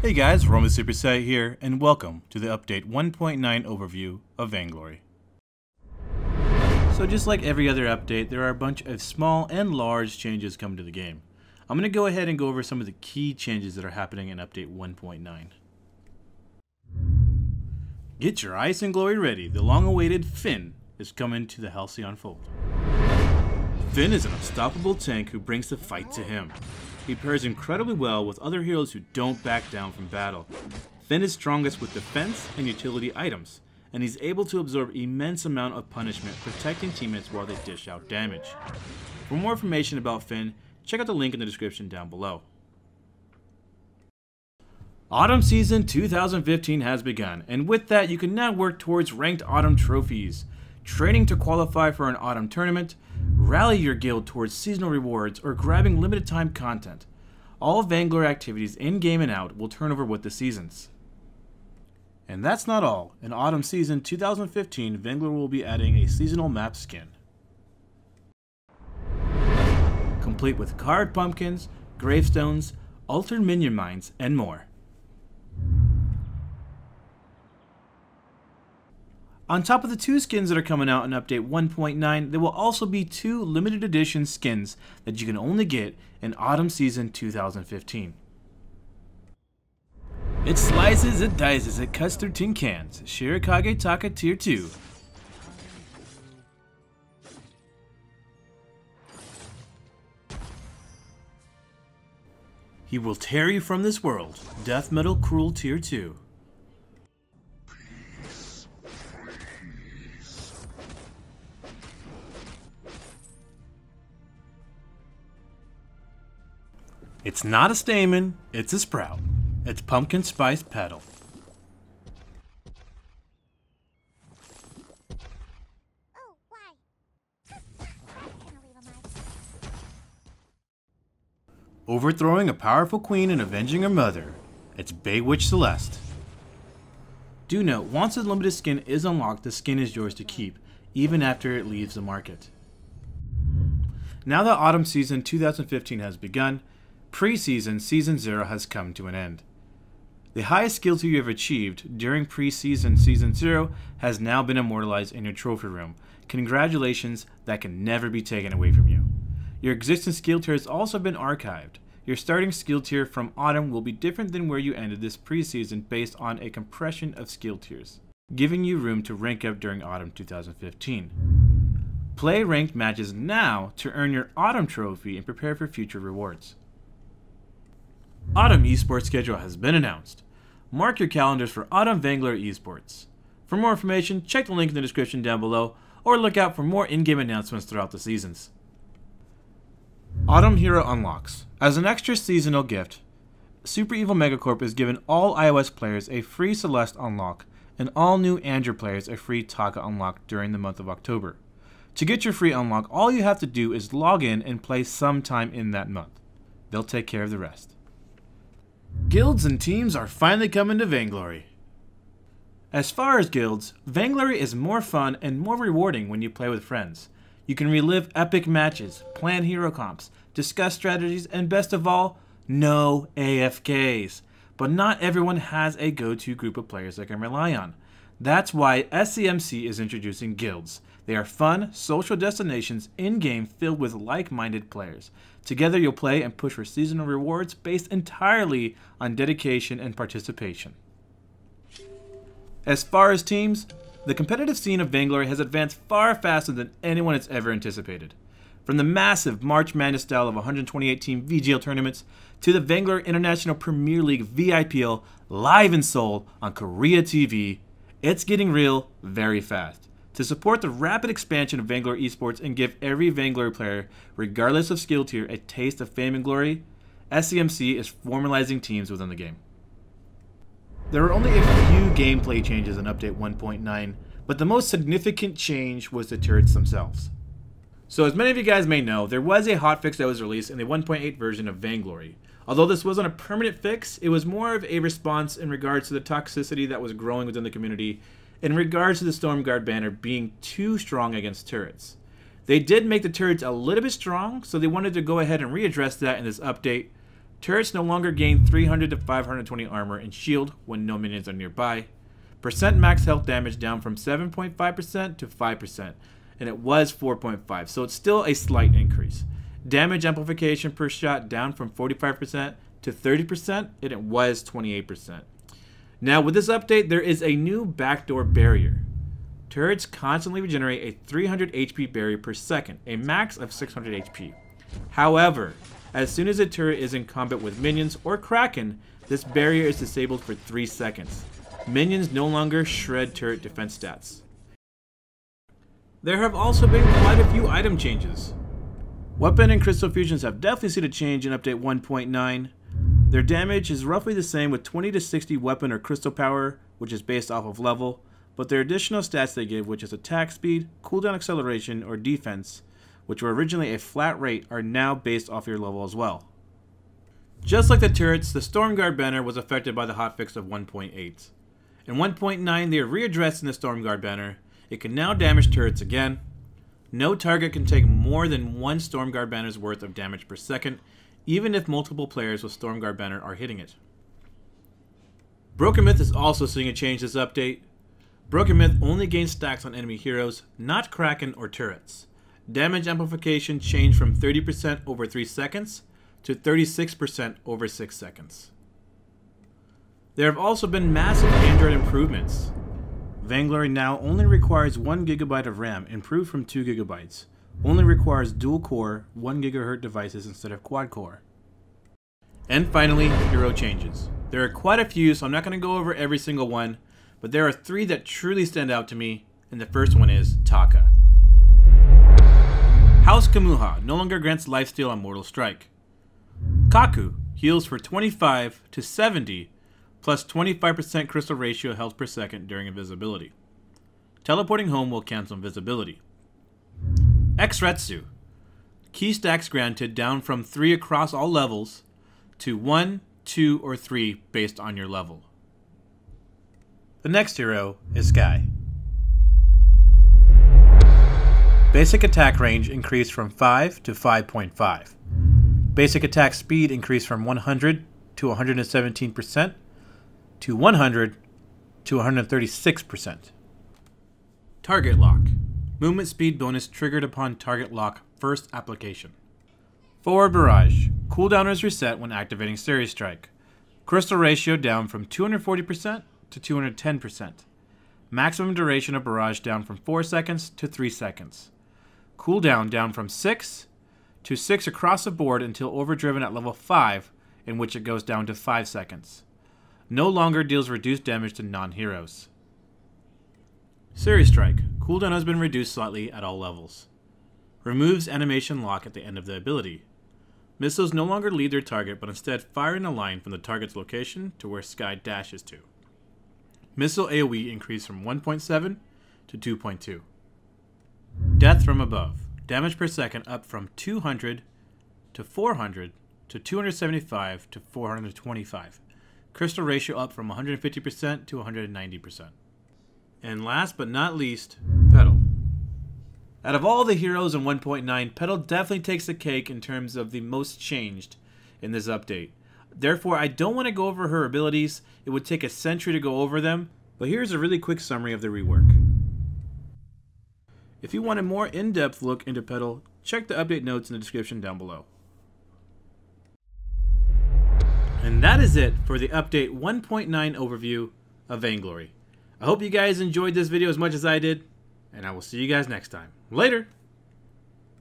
Hey guys, Rumblysuperset here, and welcome to the update 1.9 overview of Vainglory. So just like every other update, there are a bunch of small and large changes coming to the game. I'm going to go ahead and go over some of the key changes that are happening in update 1.9. Get your ice and glory ready, the long-awaited Phinn is coming to the Halcyon Fold. Phinn is an unstoppable tank who brings the fight to him. He pairs incredibly well with other heroes who don't back down from battle. Phinn is strongest with defense and utility items, and he's able to absorb immense amount of punishment, protecting teammates while they dish out damage. For more information about Phinn, check out the link in the description down below. Autumn Season 2015 has begun, and with that you can now work towards ranked Autumn trophies, training to qualify for an Autumn tournament, rally your guild towards seasonal rewards, or grabbing limited time content. All Vainglory activities in-game and out will turn over with the seasons. And that's not all. In Autumn Season 2015, Vainglory will be adding a seasonal map skin, complete with carved pumpkins, gravestones, altered minion mines, and more. On top of the 2 skins that are coming out in Update 1.9, there will also be 2 limited edition skins that you can only get in Autumn Season 2015. It slices, it dices, it cuts through tin cans. Shirokage Taka Tier 2. He will tear you from this world. Death Metal Cruel Tier 2. It's not a stamen, it's a sprout. It's Pumpkin Spice Petal. Oh, why? Overthrowing a powerful queen and avenging her mother. It's Baywitch Celeste. Do note, once a limited skin is unlocked, the skin is yours to keep, even after it leaves the market. Now that Autumn Season 2015 has begun, Pre-season Season 0 has come to an end. The highest skill tier you have achieved during Pre-season Season 0 has now been immortalized in your trophy room. Congratulations, that can never be taken away from you. Your existing skill tier has also been archived. Your starting skill tier from Autumn will be different than where you ended this pre-season based on a compression of skill tiers, giving you room to rank up during Autumn 2015. Play ranked matches now to earn your Autumn trophy and prepare for future rewards. Autumn Esports schedule has been announced. Mark your calendars for Autumn Vainglory Esports. For more information, check the link in the description down below, or look out for more in-game announcements throughout the seasons. Autumn Hero Unlocks. As an extra seasonal gift, Super Evil Megacorp is giving all iOS players a free Celeste unlock, and all new Android players a free Taka unlock during the month of October. To get your free unlock, all you have to do is log in and play sometime in that month. They'll take care of the rest. Guilds and teams are finally coming to Vainglory. As far as guilds, Vainglory is more fun and more rewarding when you play with friends. You can relive epic matches, plan hero comps, discuss strategies, and best of all, no AFKs. But not everyone has a go-to group of players they can rely on. That's why SCMC is introducing guilds. They are fun, social destinations in-game filled with like-minded players. Together you'll play and push for seasonal rewards based entirely on dedication and participation. As far as teams, the competitive scene of Vainglory has advanced far faster than anyone has ever anticipated. From the massive March Madness style of 128-team VGL tournaments to the Vainglory International Premier League VIPL live in Seoul on Korea TV, it's getting real very fast. To support the rapid expansion of Vainglory Esports and give every Vainglory player, regardless of skill tier, a taste of fame and glory, SCMC is formalizing teams within the game. There are only a few gameplay changes in Update 1.9, but the most significant change was the turrets themselves. So as many of you guys may know, there was a hotfix that was released in the 1.8 version of Vainglory. Although this wasn't a permanent fix, it was more of a response in regards to the toxicity that was growing within the community in regards to the Stormguard banner being too strong against turrets. They did make the turrets a little bit strong, so they wanted to go ahead and readdress that in this update. Turrets no longer gain 300 to 520 armor and shield when no minions are nearby. Percent max health damage down from 7.5% to 5%, and it was 4.5, so it's still a slight increase. Damage amplification per shot down from 45% to 30%, and it was 28%. Now with this update, there is a new backdoor barrier. Turrets constantly regenerate a 300 HP barrier per second, a max of 600 HP. However, as soon as a turret is in combat with minions or Kraken, this barrier is disabled for 3 seconds. Minions no longer shred turret defense stats. There have also been quite a few item changes. Weapon and crystal fusions have definitely seen a change in update 1.9. Their damage is roughly the same with 20 to 60 weapon or crystal power, which is based off of level, but their additional stats they give, which is attack speed, cooldown acceleration, or defense, which were originally a flat rate, are now based off your level as well. Just like the turrets, the Stormguard banner was affected by the hotfix of 1.8. In 1.9, they are readdressed in the Stormguard banner. It can now damage turrets again. No target can take more than one Stormguard banner's worth of damage per second, even if multiple players with Stormguard banner are hitting it. Broken Myth is also seeing a change this update. Broken Myth only gains stacks on enemy heroes, not Kraken or turrets. Damage amplification changed from 30% over 3 seconds to 36% over 6 seconds. There have also been massive Android improvements. Vainglory now only requires 1 GB of RAM, improved from 2 GB. Only requires dual-core 1 GHz devices instead of quad-core. And finally, hero changes. There are quite a few, so I'm not going to go over every single one, but there are 3 that truly stand out to me, and the first one is Taka. House Kamuha no longer grants lifesteal on Mortal Strike. Kaku heals for 25 to 70 plus 25% crystal ratio health per second during invisibility. Teleporting home will cancel invisibility. Xretsu. Key stacks granted down from 3 across all levels to 1, 2, or 3 based on your level. The next hero is Sky. Basic attack range increased from 5 to 5.5. Basic attack speed increased from 100 to 117% to 100 to 136%. Target lock. Movement speed bonus triggered upon target lock first application. Forward barrage. Cooldown is reset when activating Series Strike. Crystal ratio down from 240% to 210%. Maximum duration of barrage down from 4 seconds to 3 seconds. Cooldown down from 6 to 6 across the board until overdriven at level 5, in which it goes down to 5 seconds. No longer deals reduced damage to non-heroes. Series Strike. Cooldown has been reduced slightly at all levels. Removes animation lock at the end of the ability. Missiles no longer lead their target, but instead fire in a line from the target's location to where Sky dashes to. Missile AoE increased from 1.7 to 2.2. Death from above. Damage per second up from 200 to 400 to 275 to 425. Crystal ratio up from 150% to 190%. And last but not least, Petal. Out of all the heroes in 1.9, Petal definitely takes the cake in terms of the most changed in this update. Therefore, I don't want to go over her abilities. It would take a century to go over them, but here's a really quick summary of the rework. If you want a more in-depth look into Petal, check the update notes in the description down below. And that is it for the update 1.9 overview of Vainglory. I hope you guys enjoyed this video as much as I did, and I will see you guys next time. Later!